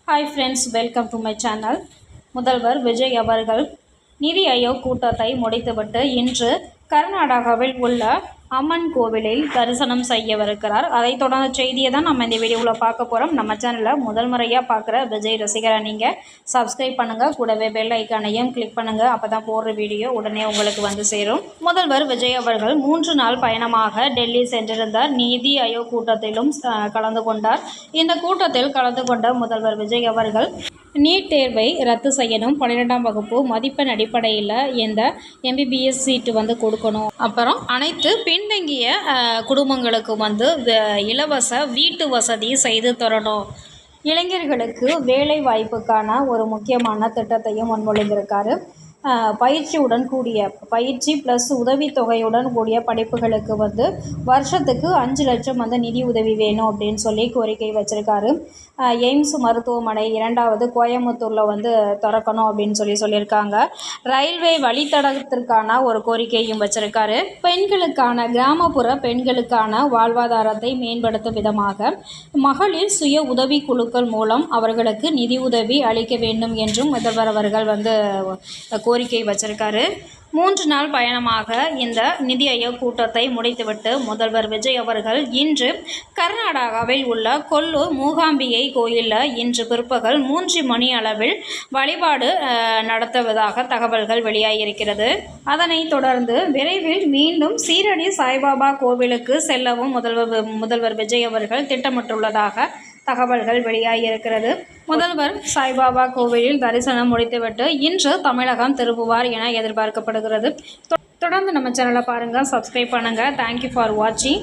Hi friends, welcome to my channel. முதல்வர் விஜய் அவர்கள் நிதி ஆயோக் கூட்டத்தை முடித்துவிட்டு இன்று கர்நாடகாவில் உள்ள அம்மன் கோவிலில் தரிசனம் செய்யவிருக்கிறார். அதைத் தொடர்ந்த செய்தியை தான் நம்ம இந்த வீடியோவில் பார்க்க போகிறோம். நம்ம சேனலில் முதல் முறையாக பார்க்குற விஜய் ரசிகரை நீங்கள் சப்ஸ்கிரைப் பண்ணுங்கள், கூடவே பெல் ஐக்கானையும் கிளிக் பண்ணுங்கள். அப்போ தான் போடுற வீடியோ உடனே உங்களுக்கு வந்து சேரும். முதல்வர் விஜய் அவர்கள் 3 நாள் பயணமாக டெல்லி சென்றிருந்தார். நிதி ஆயோக் கூட்டத்திலும் கலந்து கொண்டார். இந்த கூட்டத்தில் கலந்து கொண்ட முதல்வர் விஜய் அவர்கள் நீட் தேர்வை ரத்து செய்யணும், 12ஆம் வகுப்பு மதிப்பெண் அடிப்படையில் இந்த MBBS சீட்டு வந்து கொடுக்கணும், அப்புறம் அனைத்து பின்தங்கிய குடும்பங்களுக்கு இலவச வீட்டு வசதி செய்து தரணும், இளைஞர்களுக்கு வேலை வாய்ப்புக்கான ஒரு முக்கியமான திட்டத்தையும் முன்மொழிந்திருக்காரு. பயிற்சியுடன் கூடிய பயிற்சி ப்ளஸ் உதவித்தொகையுடன் கூடிய படிப்புகளுக்கு வருஷத்துக்கு 5 லட்சம் நிதி உதவி வேணும் அப்படின்னு சொல்லி கோரிக்கை வச்சுருக்காரு. எய்ம்ஸ் மருத்துவமனை 2வது கோயம்புத்தூரில் திறக்கணும் அப்படின்னு சொல்லியிருக்காங்க. ரயில்வே வழித்தடத்திற்கான ஒரு கோரிக்கையும் வச்சுருக்காரு. பெண்களுக்கான கிராமப்புற பெண்களுக்கான வாழ்வாதாரத்தை மேம்படுத்தும் விதமாக மகளிர் சுய உதவி குழுக்கள் மூலம் அவர்களுக்கு நிதி உதவி அளிக்க வேண்டும் என்றும் முதல்வர் அவர்கள் கோரிக்கை வச்சிருக்காரு. 3 நாள் பயணமாக இந்த நிதி ஆயோக் கூட்டத்தை முடித்துவிட்டு முதல்வர் விஜய் அவர்கள் இன்று கர்நாடகாவில் உள்ள கொல்லூர் மூகாம்பிகை கோயிலில் இன்று பிற்பகல் 3 மணி அளவில் வழிபாடு நடத்துவதாக தகவல்கள் வெளியாகியிருக்கிறது. அதனைத் தொடர்ந்து விரைவில் மீண்டும் சீரடி சாய்பாபா கோவிலுக்கு செல்லவும் முதல்வர் விஜய் அவர்கள் திட்டமிட்டுள்ளதாக தகவல்கள் வெளியாகியிருக்கிறது. முதல்வர் சாய்பாபா கோவிலில் தரிசனம் முடித்துவிட்டு இன்று தமிழகம் திரும்புவார் என எதிர்பார்க்கப்படுகிறது. தொடர்ந்து நம்ம சேனலை பாருங்கள், சப்ஸ்கிரைப் பண்ணுங்கள். தேங்க்யூ ஃபார் வாட்சிங்.